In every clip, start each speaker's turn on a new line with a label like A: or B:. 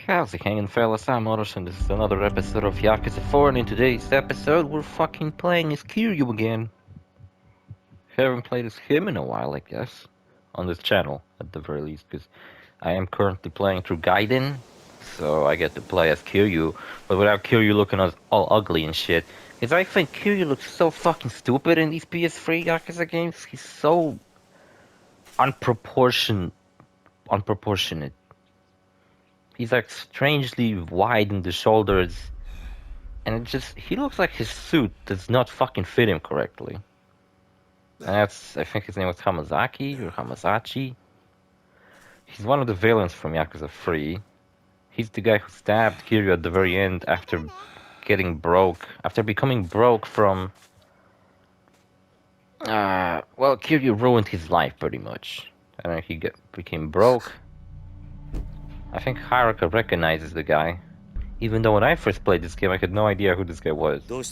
A: How's it hanging, fellas? I'm OrosZ, and this is another episode of Yakuza 4, and in today's episode, we're fucking playing as Kiryu again. Haven't played as him in a while, I guess. On this channel, at the very least, because I am currently playing through Gaiden, so I get to play as Kiryu, but without Kiryu looking all ugly and shit. Because I think Kiryu looks so fucking stupid in these PS3 Yakuza games. He's so unproportionate. He's like strangely wide in the shoulders, and he looks like his suit does not fucking fit him correctly. And I think his name was Hamazaki or Hamazachi. He's one of the villains from Yakuza 3. He's the guy who stabbed Kiryu at the very end after becoming broke from... well, Kiryu ruined his life pretty much. And then he became broke. I think Haruka recognizes the guy. Even though when I first played this game, I had no idea who this guy was. Look, it's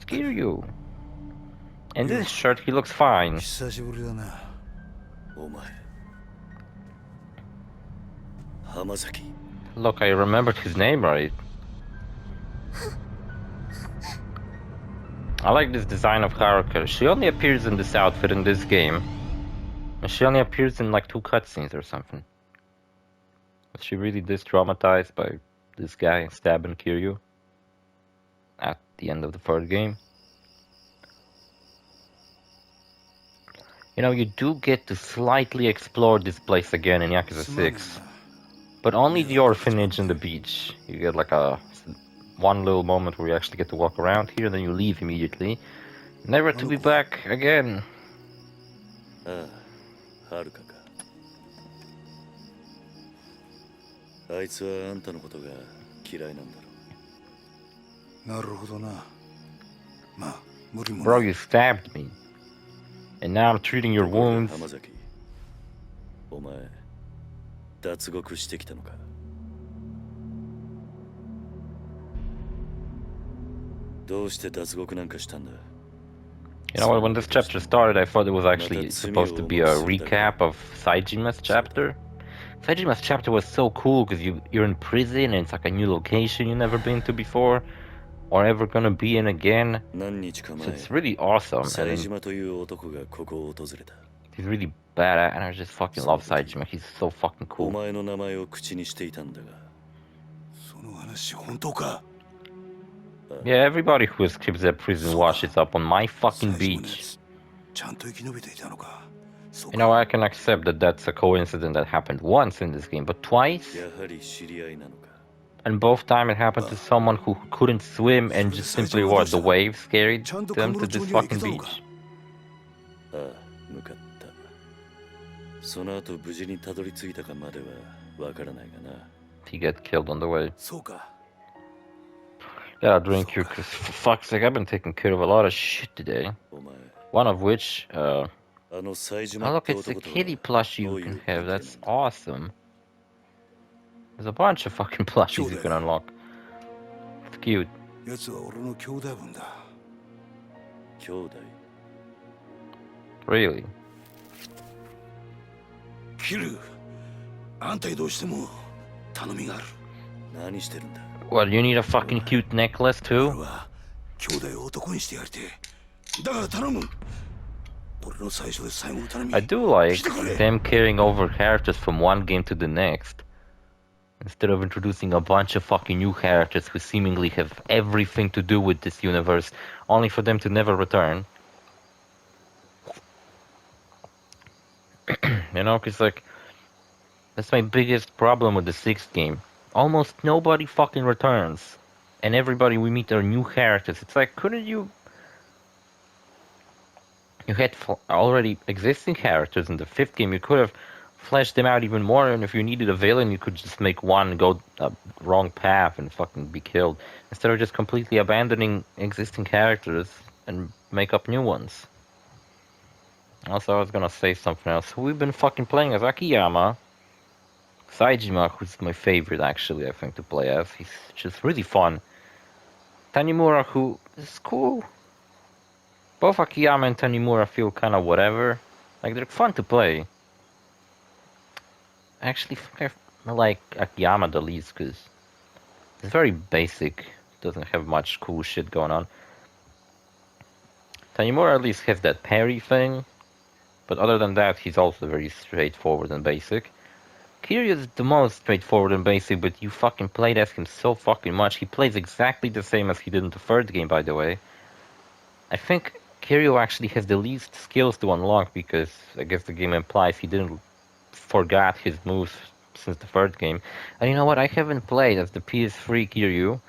A: Kiryu. In this shirt, he looks fine. Look, I remembered his name right. I like this design of Haruka. She only appears in this outfit in this game. And she only appears in like 2 cutscenes or something. Was she really this traumatized by this guy stabbing Kiryu at the end of the 3rd game? You know, you do get to slightly explore this place again in Yakuza 6. But only the orphanage and the beach. You get like one little moment where you actually get to walk around here, and then you leave immediately. Never to be back again. Haruka. Bro, you stabbed me. And now I'm treating your wounds. You know what, when this chapter started, I thought it was actually supposed to be a recap of Saijima's chapter. Saijima's chapter was so cool because you're in prison and it's like a new location you've never been to before or ever gonna be in again. So it's really awesome. I mean, he's really badass, and I just fucking love Saijima. He's so fucking cool. Yeah, everybody who escapes that prison washes up on my fucking beach. You know, I can accept that that's a coincidence that happened once in this game, but twice? And both times it happened to someone who couldn't swim and just simply the waves carried them to this fucking beach. He got killed on the way. Yeah, drink here, cause for fuck's sake, I've been taking care of a lot of shit today. One of which, oh look, it's a kitty plushie you can have, that's awesome. There's a bunch of fucking plushies you can unlock. It's cute. Really? What, you need a fucking cute necklace too? I do like them carrying over characters from one game to the next, instead of introducing a bunch of fucking new characters who seemingly have everything to do with this universe, only for them to never return. You know, cause like, that's my biggest problem with the 6th game. Almost nobody fucking returns. And everybody we meet are new characters. It's like, couldn't you... You had already existing characters in the 5th game. You could have fleshed them out even more, and if you needed a villain, you could just make one go a wrong path and fucking be killed. Instead of just completely abandoning existing characters and make up new ones. Also, I was gonna say something else. We've been fucking playing as Akiyama. Saijima, who's my favorite actually, I think, to play as. He's just really fun. Tanimura, who is cool. Both Akiyama and Tanimura feel kind of whatever. Like, they're fun to play. I actually think I like Akiyama the least because it's very basic. Doesn't have much cool shit going on. Tanimura at least has that parry thing, but other than that, he's also very straightforward and basic. Kiryu is the most straightforward and basic, but you fucking played as him so fucking much. He plays exactly the same as he did in the third game, by the way. I think Kiryu actually has the least skills to unlock because I guess the game implies he didn't forgot his moves since the third game. And you know what? I haven't played as the PS3 Kiryu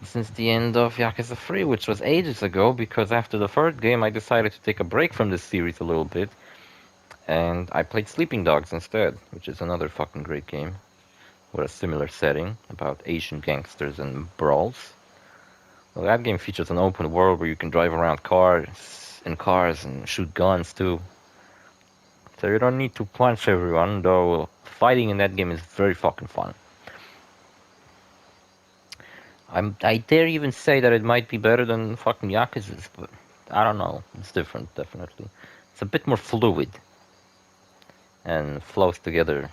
A: since the end of Yakuza 3, which was ages ago, because after the third game I decided to take a break from this series a little bit, and I played Sleeping Dogs instead, which is another fucking great game with a similar setting about Asian gangsters and brawls. Well, that game features an open world where you can drive around cars and shoot guns too. So you don't need to punch everyone, though fighting in that game is very fucking fun. I dare even say that it might be better than fucking Yakuza's, but I don't know. It's different, definitely. It's a bit more fluid and flows together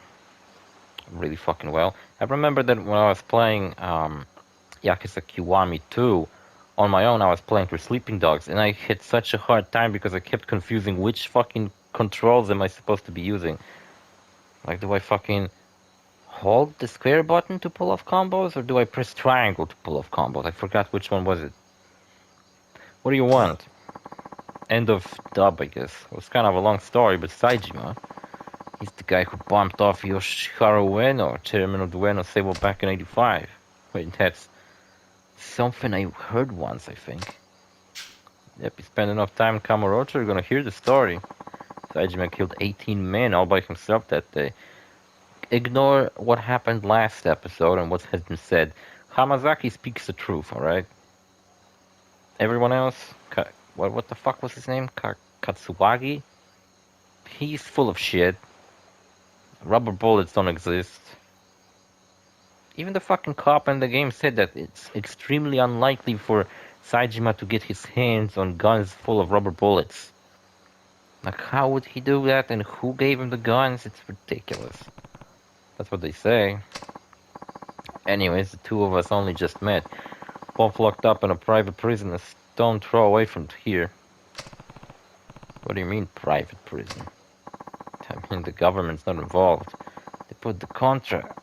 A: really fucking well. I remember that when I was playing Yakuza Kiwami 2 on my own, I was playing through Sleeping Dogs, and I had such a hard time because I kept confusing which fucking controls am I supposed to be using. Like, do I fucking hold the square button to pull off combos, or do I press triangle to pull off combos? I forgot which one was it. What do you want? End of dub, I guess. It was kind of a long story, but Saejima, he's the guy who bumped off Yoshiharu Ueno, chairman of the Ueno stable back in '85. Wait, that's something I heard once, I think. Yep, you spend enough time in Kamurocho, you're gonna hear the story. Saejima killed 18 men all by himself that day. Ignore what happened last episode and what has been said. Hamazaki speaks the truth, alright? Everyone else, what the fuck was his name? Katsuwagi? He's full of shit. Rubber bullets don't exist. Even the fucking cop in the game said that it's extremely unlikely for Saejima to get his hands on guns full of rubber bullets. Like, how would he do that, and who gave him the guns? It's ridiculous. That's what they say. Anyways, the two of us only just met. Both locked up in a private prison a stone throw away from here. What do you mean, private prison? I mean, the government's not involved. They put the contract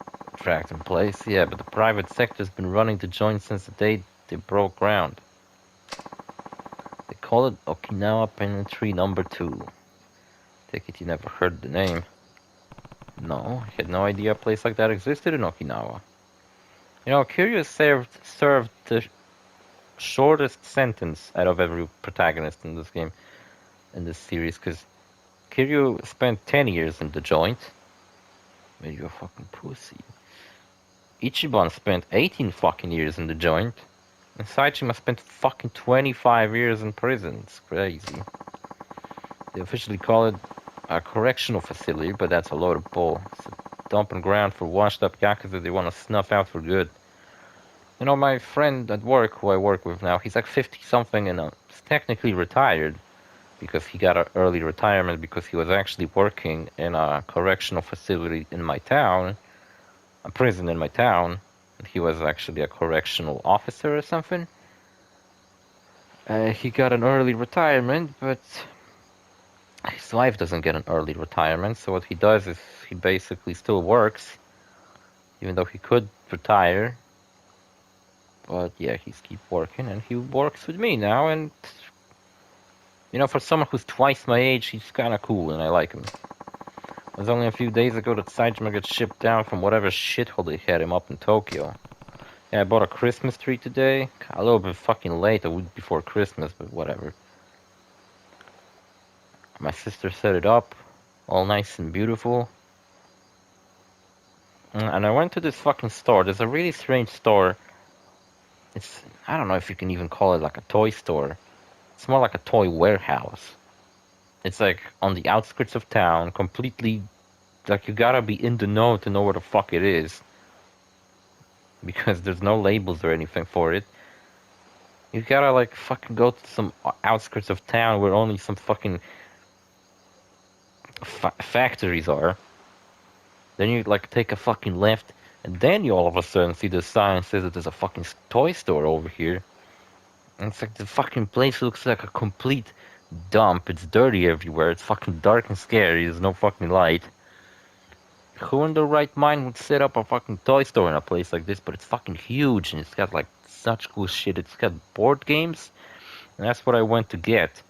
A: in place, yeah, but the private sector's been running the joint since the day they broke ground. They call it Okinawa Penitentiary Number 2. Take it you never heard the name. No, I had no idea a place like that existed in Okinawa. You know, Kiryu served the shortest sentence out of every protagonist in this game, in this series, because Kiryu spent 10 years in the joint. Man, you're a fucking pussy. Ichiban spent 18 fucking years in the joint. And Saejima spent fucking 25 years in prison. It's crazy. They officially call it a correctional facility, but that's a load of bull. It's a dumping ground for washed up yakuza they want to snuff out for good. You know, my friend at work, who I work with now, he's like 50-something and he's technically retired because he got an early retirement because he was actually working in a correctional facility in my town, a prison in my town. And he was actually a correctional officer or something. He got an early retirement, but his wife doesn't get an early retirement, so what he does is he basically still works, even though he could retire. But yeah, he's keep working, and he works with me now, and you know, for someone who's twice my age, he's kinda cool, and I like him. It was only a few days ago that Saejima got shipped down from whatever shithole they had him up in Tokyo. Yeah, I bought a Christmas tree today. A little bit fucking late, a week before Christmas, but whatever. My sister set it up, all nice and beautiful. And I went to this fucking store. There's a really strange store. I don't know if you can even call it like a toy store. It's more like a toy warehouse. It's like on the outskirts of town, completely, like you gotta be in the know to know where the fuck it is. Because there's no labels or anything for it. You gotta like fucking go to some outskirts of town where only some fucking factories are. Then you like take a fucking left, and then you all of a sudden see the sign says that there's a fucking toy store over here. And it's like the fucking place looks like a complete dump. It's dirty everywhere. It's fucking dark and scary. There's no fucking light. Who in their right mind would set up a fucking toy store in a place like this? But it's fucking huge, and it's got like such cool shit. It's got board games, and that's what I went to get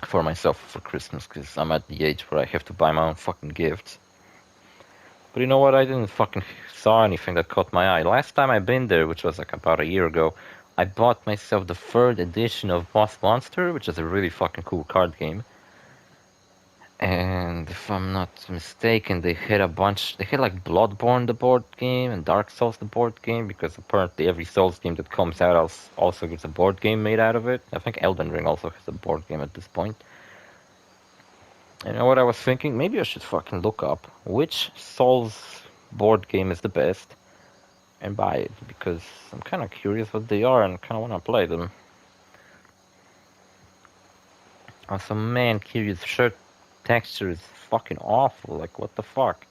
A: for myself for Christmas, because I'm at the age where I have to buy my own fucking gifts. But you know what? I didn't fucking saw anything that caught my eye. Last time I've been there, which was like about a year ago, I bought myself the third edition of Boss Monster, which is a really fucking cool card game. And if I'm not mistaken, they had like Bloodborne the board game and Dark Souls the board game, because apparently every Souls game that comes out also gets a board game made out of it. I think Elden Ring also has a board game at this point. You know what I was thinking? Maybe I should fucking look up which Souls board game is the best and buy it, because I'm kind of curious what they are and kind of want to play them. Also, man, Kiryu's shirt texture is fucking awful. Like, what the fuck?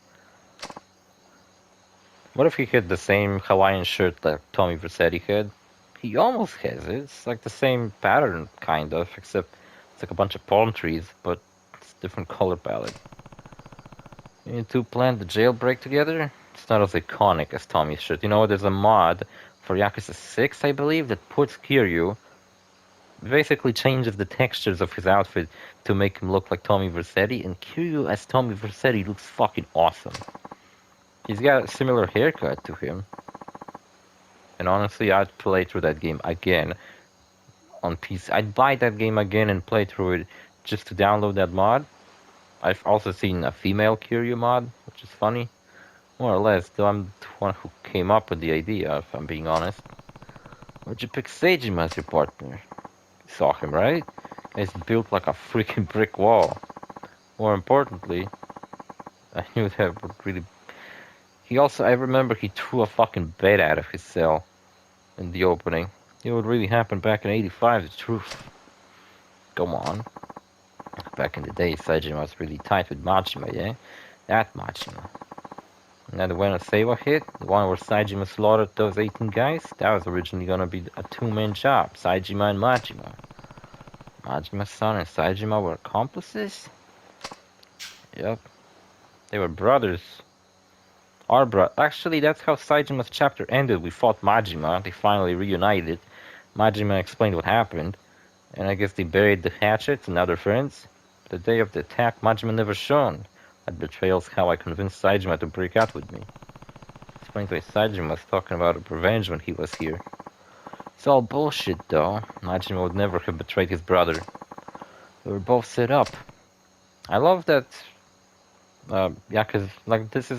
A: What if he had the same Hawaiian shirt that Tommy Vercetti had? He almost has it. It's like the same pattern, kind of, except it's like a bunch of palm trees, but it's a different color palette. You two planned the jailbreak together? It's not as iconic as Tommy's shirt. You know, there's a mod for Yakuza 6, I believe, that puts Kiryu, basically changes the textures of his outfit to make him look like Tommy Vercetti, and Kiryu as Tommy Vercetti looks fucking awesome. He's got a similar haircut to him. And honestly, I'd play through that game again on PC. I'd buy that game again and play through it just to download that mod. I've also seen a female Kiryu mod, which is funny. More or less, though I'm the one who came up with the idea, if I'm being honest. Why'd you pick Seijima as your partner? You saw him, right? He's built like a freaking brick wall. More importantly, I knew that would really... I remember he threw a fucking bed out of his cell in the opening. It would really happen back in '85, the truth. Come on. Back in the day, Seijima was really tight with Majima, yeah? That Majima. Now the Seiwa hit, the one where Seijima slaughtered those 18 guys, that was originally gonna be a two-man job, Seijima and Majima. Majima-san and Seijima were accomplices? Yep. They were brothers. Actually, that's how Seijima's chapter ended. We fought Majima, they finally reunited. Majima explained what happened, and I guess they buried the hatchets and other friends. The day of the attack, Majima never shone. That betrayal's how I convinced Seijima to break out with me. Explains why Seijima was talking about revenge when he was here. It's all bullshit, though. Majima would never have betrayed his brother. They were both set up. I love that. Yakuza, like this is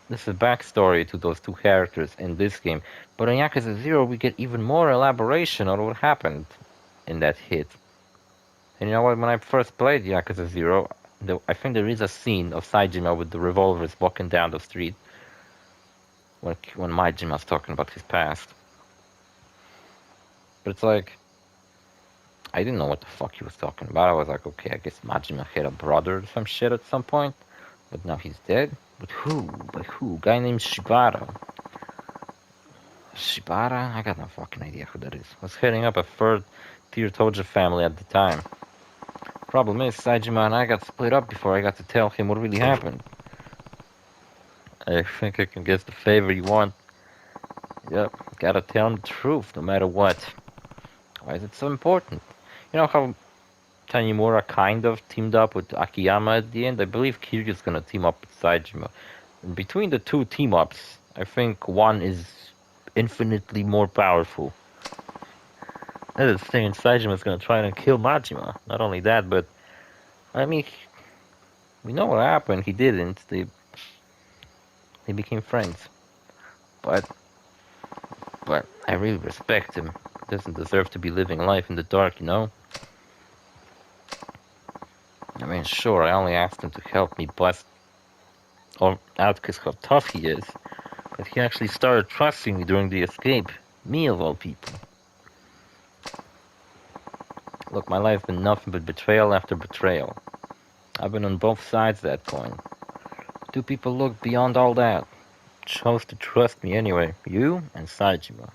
A: backstory to those two characters in this game. But in Yakuza 0, we get even more elaboration on what happened in that hit. And you know what? When I first played Yakuza 0, I think there is a scene of Seijima with the revolvers walking down the street when Majima's talking about his past. But it's like, I didn't know what the fuck he was talking about. I was like, okay, I guess Majima had a brother or some shit at some point. But now he's dead? But who? By who? A guy named Shibata. Shibata? I got no fucking idea who that is. Was heading up a third tier Toja family at the time. Problem is, Seijima and I got split up before I got to tell him what really happened. I think I can guess the favor you want. Yep, gotta tell him the truth, no matter what. Why is it so important? You know how Tanimura kind of teamed up with Akiyama at the end? I believe Kiryu's gonna team up with Seijima. And between the two team-ups, I think one is infinitely more powerful. That is saying Seijima's gonna try and kill Majima. Not only that, but I mean, we know what happened. He didn't. They became friends. But I really respect him. He doesn't deserve to be living life in the dark, you know? I mean, sure, I only asked him to help me bust out because how tough he is. But he actually started trusting me during the escape. Me of all people. Look, my life's been nothing but betrayal after betrayal. I've been on both sides of that coin. do people look beyond all that? Chose to trust me anyway. You and Saejima.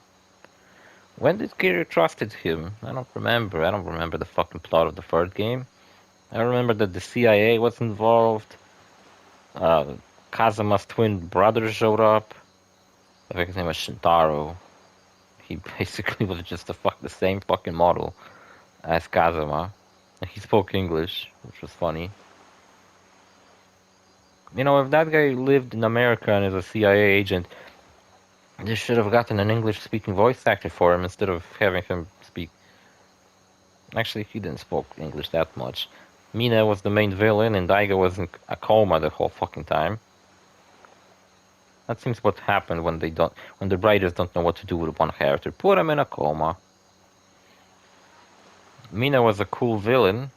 A: When did Kiryu trusted him? I don't remember. I don't remember the fucking plot of the third game. I remember that the CIA was involved. Uh, Kazuma's twin brother showed up. I think his name was Shintaro. He basically was just the same fucking model as Kazuma. And he spoke English, which was funny. You know, if that guy lived in America and is a CIA agent, they should have gotten an English-speaking voice actor for him instead of having him speak. Actually, he didn't speak English that much. Mina was the main villain, and Daigo was in a coma the whole fucking time. That seems what happened when the writers don't know what to do with one character. Put him in a coma. Mina was a cool villain.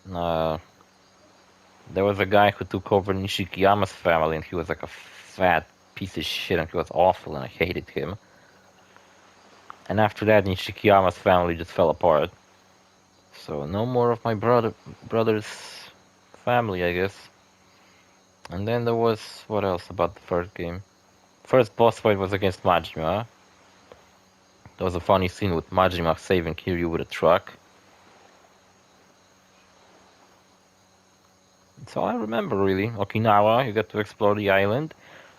A: There was a guy who took over Nishikiyama's family, and he was like a fat piece of shit, and he was awful, and I hated him. And after that, Nishikiyama's family just fell apart. So no more of my brother's family, I guess. And then there was, what else about the first game? First boss fight was against Majima. There was a funny scene with Majima saving Kiryu with a truck. That's all I remember, really. Okinawa, you got to explore the island.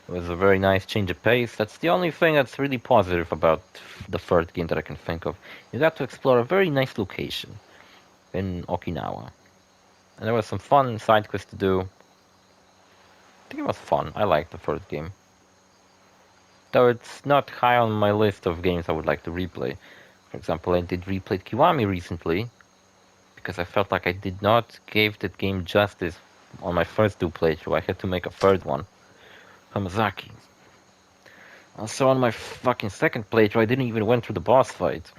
A: It was a very nice change of pace. That's the only thing that's really positive about the third game that I can think of. You got to explore a very nice location in Okinawa. And there was some fun side quests to do. I think it was fun. I liked the first game. Though it's not high on my list of games I would like to replay. For example, I did replay Kiwami recently, because I felt like I did not give that game justice on my first two playthrough. I had to make a third one. Hamazaki. Also on my fucking second playthrough, I didn't even went through the boss fight.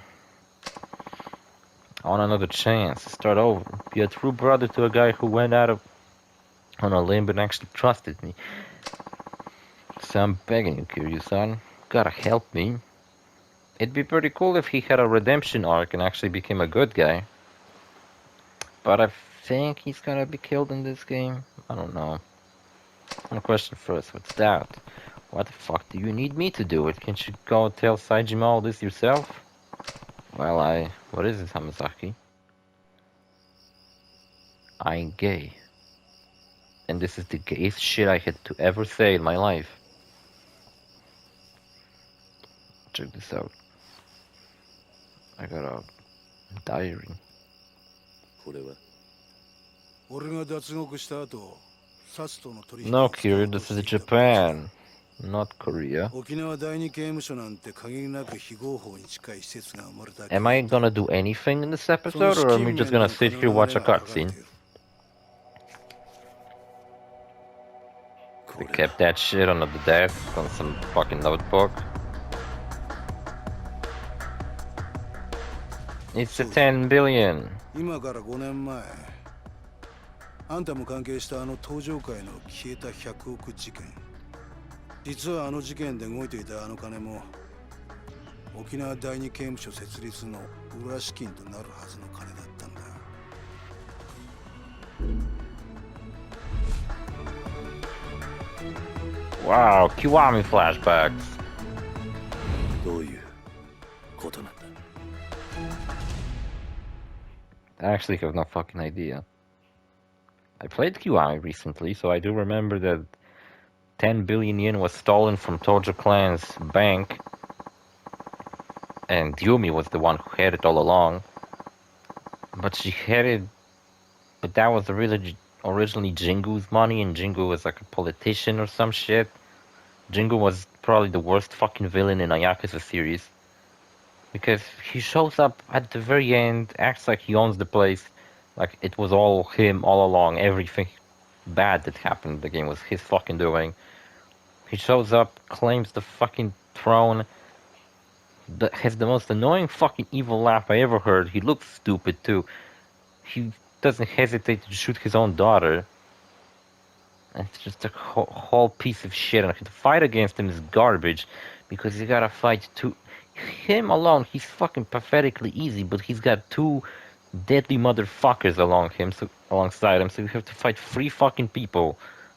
A: I want another chance to start over. Be a true brother to a guy who went out on a limb and actually trusted me. So I'm begging you, Kiryu-san. Gotta help me. It'd be pretty cool if he had a redemption arc and actually became a good guy. But I think he's gonna be killed in this game. I don't know. One question first, what's that? What the fuck do you need me to do it? Can't you go tell Saejima all this yourself? Well, what is this, Hamazaki? I'm gay. And this is the gayest shit I had to ever say in my life. Check this out. I got a diary. No, Kiryu, this is Japan, not Korea. Am I gonna do anything in this episode, or am I just gonna sit here and watch a cutscene? They kept that shit under the desk on some fucking notebook. It's a 10 billion.
B: あんたも関係したあの登場界の消えた100億事件。実はあの事件で動いていたあの金も沖縄第二刑務所設立の裏資金となるはずの金だったんだ。
A: Wow, Kiwami flashbacks.
B: どういうことなんだ?
A: I actually have no fucking idea. I played Kiwami recently, so I do remember that 10 billion yen was stolen from Tojo Clan's bank, and Yumi was the one who had it all along. But she had it, but that was originally Jingu's money, and Jingu was like a politician or some shit. Jingu was probably the worst fucking villain in a YAKUZA series, because he shows up at the very end, acts like he owns the place, like it was all him all along. Everything bad that happened in the game was his fucking doing. He shows up, claims the fucking throne, has the most annoying fucking evil laugh I ever heard. He looks stupid too. He doesn't hesitate to shoot his own daughter. And it's just a whole piece of shit. And the fight against him is garbage, because you gotta fight two. Him alone, he's fucking pathetically easy, but he's got two deadly motherfuckers alongside him, so you have to fight 3 fucking people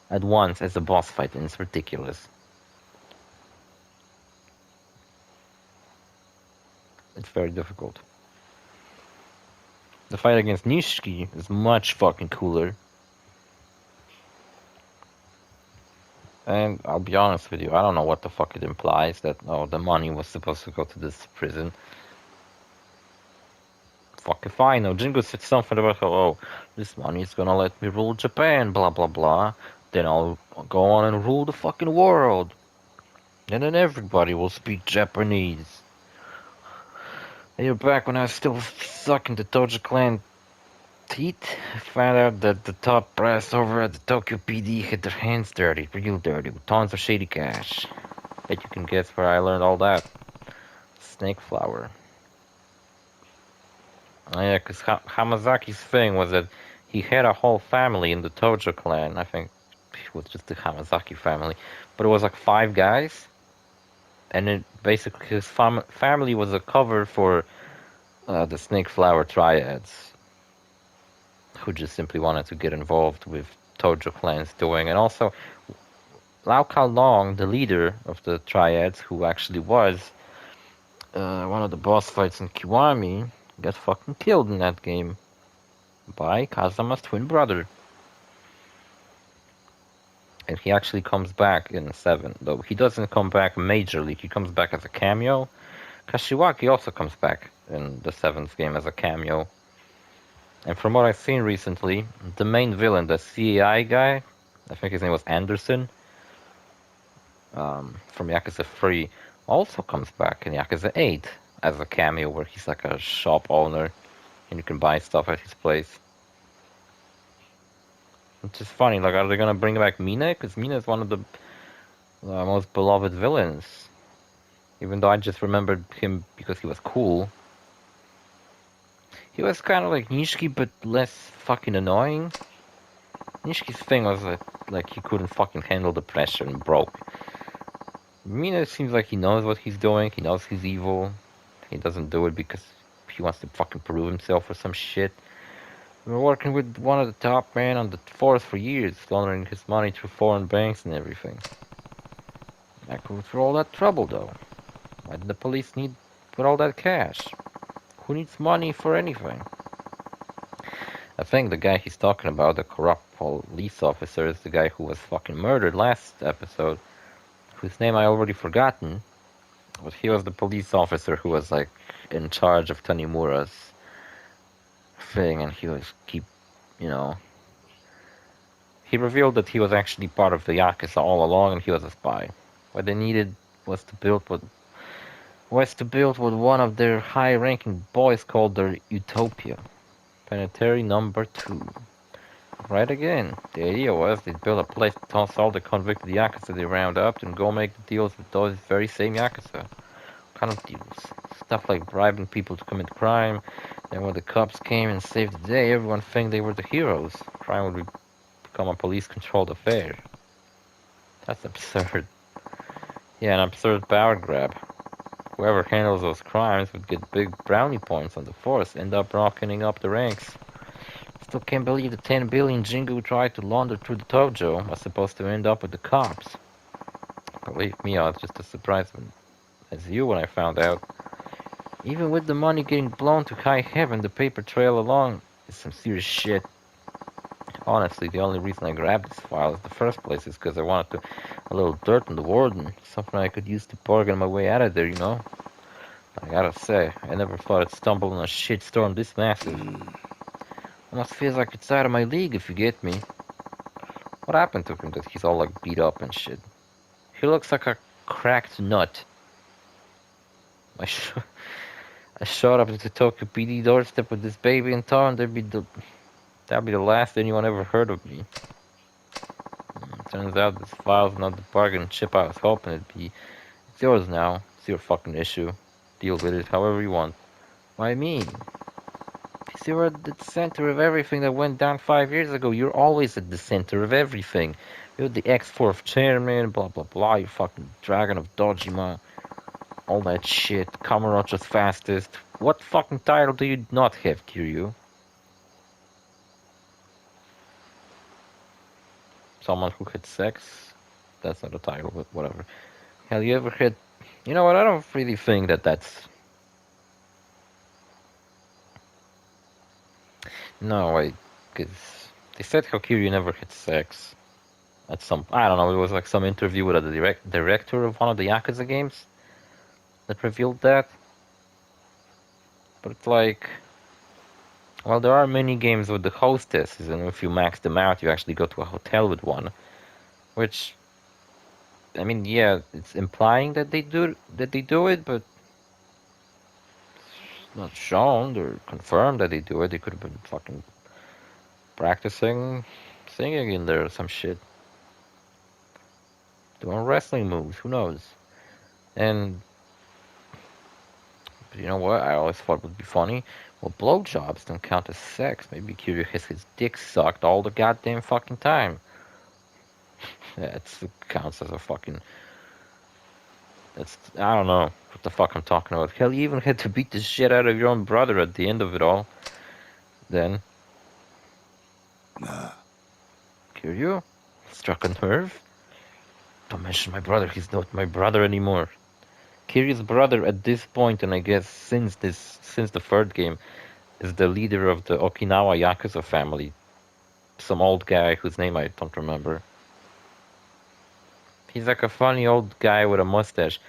A: at once as a boss fight, and it's ridiculous. It's very difficult. The fight against Nishiki is much fucking cooler. And I'll be honest with you, I don't know what the fuck it implies that, oh, the money was supposed to go to this prison. Fuck if I know. Jingo said something about how, oh, this money is gonna let me rule Japan, blah blah blah. Then I'll go on and rule the fucking world. And then everybody will speak Japanese. And you're back when I was still sucking the Doja Clan teeth. I found out that the top brass over at the Tokyo PD had their hands dirty, real dirty, with tons of shady cash. Bet you can guess where I learned all that. Snake flower. Oh, yeah, because Hamazaki's thing was that he had a whole family in the Tojo clan. I think it was just the Hamazaki family. But it was like 5 guys. And it basically his family was a cover for the Snake Flower Triads, who just simply wanted to get involved with Tojo clan's doing. And also, Lao Kao Long, the leader of the Triads, who actually was one of the boss fights in Kiwami, got fucking killed in that game by Kazama's twin brother. And he actually comes back in 7, though he doesn't come back majorly, he comes back as a cameo. Kashiwaki also comes back in the 7th game as a cameo. And from what I've seen recently, the main villain, the CAI guy, I think his name was Anderson, from Yakuza 3, also comes back in Yakuza 8 as a cameo where he's like a shop owner and you can buy stuff at his place. Which is funny, like, are they gonna bring back Mina? Because Mina is one of the most beloved villains. Even though I just remembered him because he was cool. He was kind of like Nishiki, but less fucking annoying. Nishiki's thing was that, like, he couldn't fucking handle the pressure and broke. Mina seems like he knows what he's doing, he knows he's evil. He doesn't do it because he wants to fucking prove himself or some shit. We're working with one of the top men on the force for years, laundering his money through foreign banks and everything. I go through all that trouble, though. Why did the police need with all that cash? Who needs money for anything? I think the guy he's talking about, the corrupt police officer, is the guy who was fucking murdered last episode, whose name I already forgotten. But he was the police officer who was, like, in charge of Tanimura's thing, and he was he revealed that he was actually part of the Yakuza all along, and he was a spy. What they needed was to build what one of their high-ranking boys called their Utopia, Planetary Number 2. Right again, the idea was they'd build a place to toss all the convicted Yakuza they round up and go make the deals with those very same Yakuza. What kind of deals? Stuff like bribing people to commit crime. Then when the cops came and saved the day, everyone think they were the heroes. Crime would become a police-controlled affair. That's absurd. Yeah, an absurd power grab. Whoever handles those crimes would get big brownie points on the force, end up rocketing up the ranks. Still can't believe the 10 billion Jingu tried to launder through the Tojo was supposed to end up with the cops. Believe me, I was just as surprised as you when I found out. Even with the money getting blown to high heaven, the paper trail along is some serious shit. Honestly, the only reason I grabbed this file in the first place is because I wanted a little dirt on the warden, something I could use to bargain my way out of there, you know? I gotta say, I never thought I'd stumble on a shitstorm this massive. Almost feels like it's out of my league, if you get me. What happened to him that he's all like beat up and shit? He looks like a cracked nut. I showed up at the Tokyo PD doorstep with this baby in tow, and that'd be the last anyone ever heard of me. Turns out this file's not the bargain chip I was hoping it'd be. It's yours now. It's your fucking issue. Deal with it however you want. Why me? Because you're at the center of everything that went down 5 years ago. You're always at the center of everything. You're the X4th chairman, blah blah blah, you fucking dragon of Dojima. All that shit. Kamurocho's fastest. What fucking title do you not have, Kiryu? Someone who had sex. That's not a title, but whatever. Have you ever had? You know what? I don't really think that that's. No, wait, because they said how Kiryu never had sex at some. I don't know. It was like some interview with a director of one of the Yakuza games that revealed that. But it's like, well, there are many games with the hostesses, and if you max them out, you actually go to a hotel with one. Which, I mean, yeah, it's implying that they do it, but it's not shown or confirmed that they do it. They could have been fucking practicing singing in there or some shit, doing wrestling moves. Who knows? And you know what? I always thought would be funny. Well, blowjobs don't count as sex. Maybe Kiryu has his dick sucked all the goddamn fucking time. That counts as a fucking. That's I don't know what the fuck I'm talking about. Hell, you even had to beat the shit out of your own brother at the end of it all. Then, Kiryu struck a nerve. Don't mention my brother. He's not my brother anymore. Kiryu's brother at this point, and I guess since the third game, is the leader of the Okinawa Yakuza family. Some old guy whose name I don't remember. He's like a funny old guy with a mustache.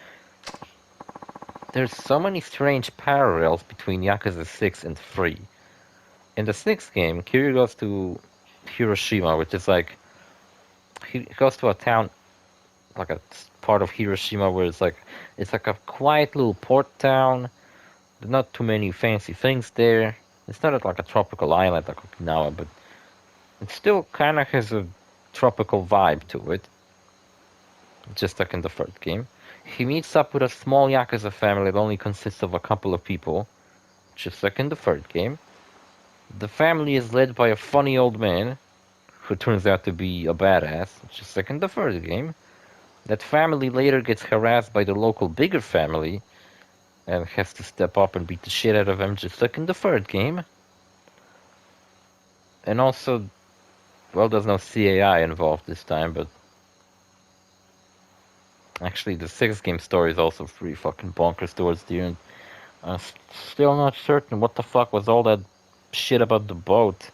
A: There's so many strange parallels between Yakuza 6 and 3. In the 6th game, Kiryu goes to Hiroshima, which is like... He goes to a town, like a part of Hiroshima where it's like a quiet little port town. There's not too many fancy things there. It's not like a tropical island like Okinawa, but it still kind of has a tropical vibe to it. Just like in the third game. He meets up with a small Yakuza family that only consists of a couple of people, just like in the third game. The family is led by a funny old man, who turns out to be a badass, just like in the third game. That family later gets harassed by the local bigger family, and has to step up and beat the shit out of him, just like in the third game. And also, well, there's no CAI involved this time, but actually, the 6th game story is also pretty fucking bonkers towards the end. I'm still not certain what the fuck was all that shit about the boat.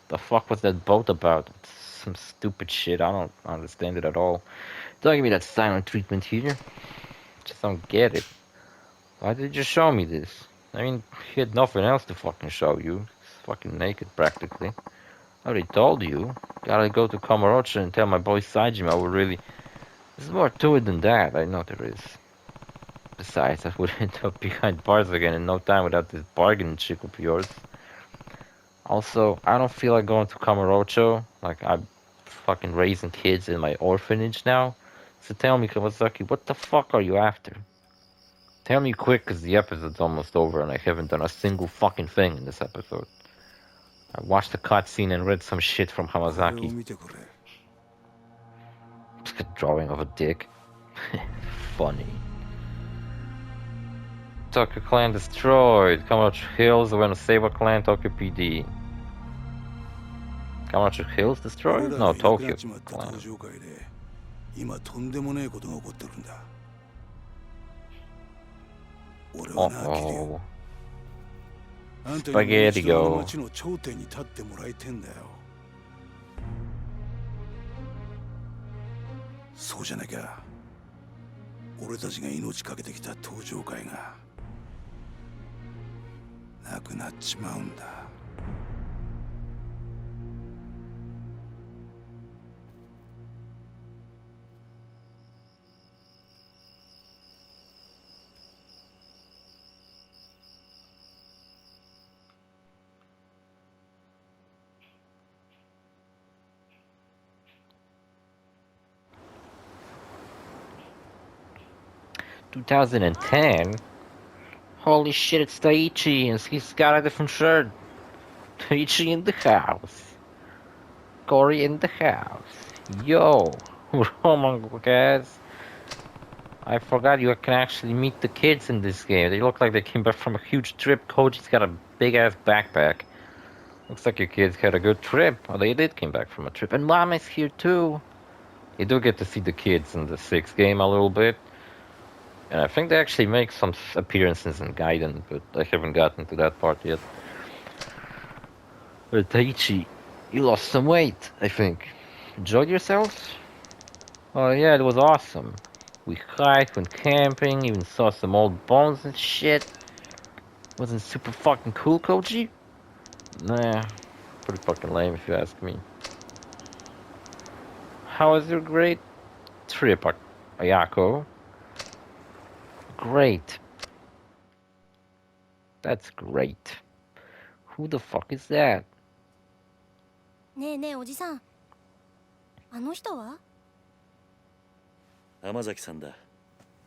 A: The fuck was that boat about? It's some stupid shit. I don't understand it at all. Don't give me that silent treatment here. Just don't get it. Why did you show me this? I mean, he had nothing else to fucking show you. He's fucking naked, practically. I already told you. Gotta go to Kamurocho and tell my boy Saejima we're really... There's more to it than that, I know there is. Besides, I would end up behind bars again in no time without this bargain chick of yours. Also, I don't feel like going to Kamurocho. Like, I'm fucking raising kids in my orphanage now. So tell me, Kawasaki, what the fuck are you after? Tell me quick, because the episode's almost over and I haven't done a single fucking thing in this episode. I watched the cutscene and read some shit from Hamazaki. A drawing of a dick. Funny. Tokyo Clan destroyed. Kamurocho Hills, Ueno Clan, Tokyo PD. Kamurocho Hills destroyed? No, Tokyo Clan. Uh-oh. Spaghetti-go.
B: そうじゃなきゃ俺たちが命かけてきた登場会がなくなっちまうんだ。
A: 2010? Holy shit, it's Taichi, and he's got a different shirt. Taichi in the house. Cory in the house. Yo, Roman guys. I forgot you can actually meet the kids in this game. They look like they came back from a huge trip. Koji's got a big ass backpack. Looks like your kids had a good trip. Oh, they did came back from a trip. And Mom is here too. You do get to see the kids in the 6th game a little bit. And I think they actually make some appearances in Gaiden, but I haven't gotten to that part yet. But Taichi, you lost some weight, I think. Enjoyed yourselves? Oh yeah, it was awesome. We hiked, went camping, even saw some old bones and shit. Wasn't super fucking cool, Koji? Nah, pretty fucking lame if you ask me. How was your great trip, Ayako? Great. That's great. Who the fuck is that?
C: ねえねえおじさん、あの人は？
D: 浜崎さんだ。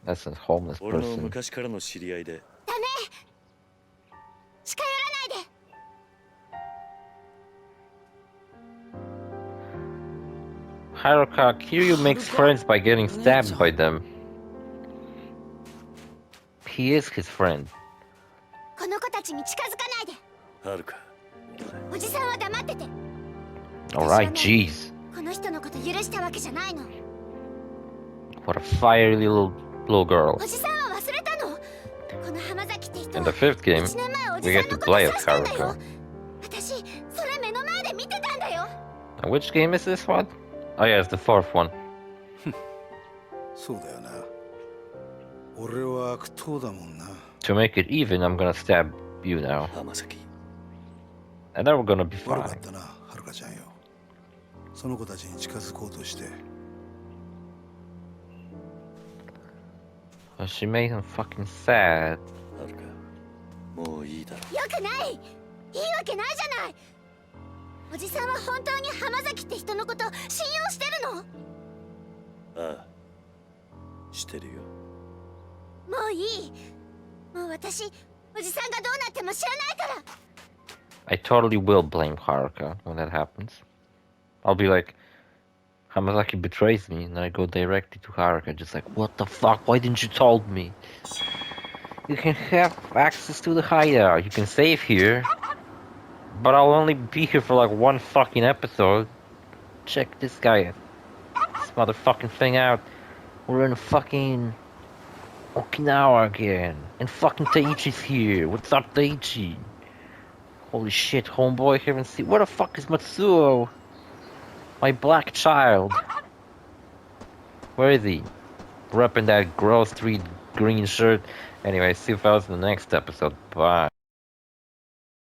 A: That's a homeless
D: 俺の
A: person.
D: 昔からの知り合いで。
C: ダメ！近寄らないで！
A: Haruka, Kiryu makes friends by getting stabbed by them. He is his friend.
C: この子たちに近づかないで！
D: はるか。
C: おじさんは黙ってて。
A: Alright, jeez.
C: この人のこと許したわけじゃないの。
A: What a fiery little girl.
C: おじさんは忘れたの？この浜崎って人
A: In
C: は
A: the 5th game,
C: 1年前お
A: we
C: じさ
A: get
C: ん
A: to
C: のこと
A: play
C: 刺
A: as
C: したんだよ。
A: Haruka.
C: 私、それ目の前で見てたんだよ。
A: Now, which game is this one? Oh yeah, it's the 4th one.
B: そうだよな。俺は悪党だもんな。
A: To make it even, I'm gonna stab you now.
D: 浜崎。
A: And then we're gonna be
B: 悪か
A: fine.
B: ったな、はるかちゃんよ。その子たちに近づこうとして。
A: Oh, she made him fucking sad.
D: はるか。もういいだろ。
C: よくない！いいわけないじゃない！おじさんは本当に浜崎って人のこと信用してるの？
D: ああ。してるよ。
C: もういい。もう私、おじさんがどうなっても知らないから。
A: I totally will blame Haruka when that happens. I'll be like, Hamazaki betrays me, and then I go directly to Haruka, just like, what the fuck? Why didn't you told me? You can have access to the hideout. You can save here, but I'll only be here for like one fucking episode. Check this guy, this motherfucking thing out. We're in fucking Okinawa again, and fucking Taichi's here. What's up, Taichi? Holy shit, homeboy, haven't seen. Where the fuck is Matsuo? My black child. Where is he? Repping that gross 3 green shirt. Anyway, see you fellas in the next episode. Bye.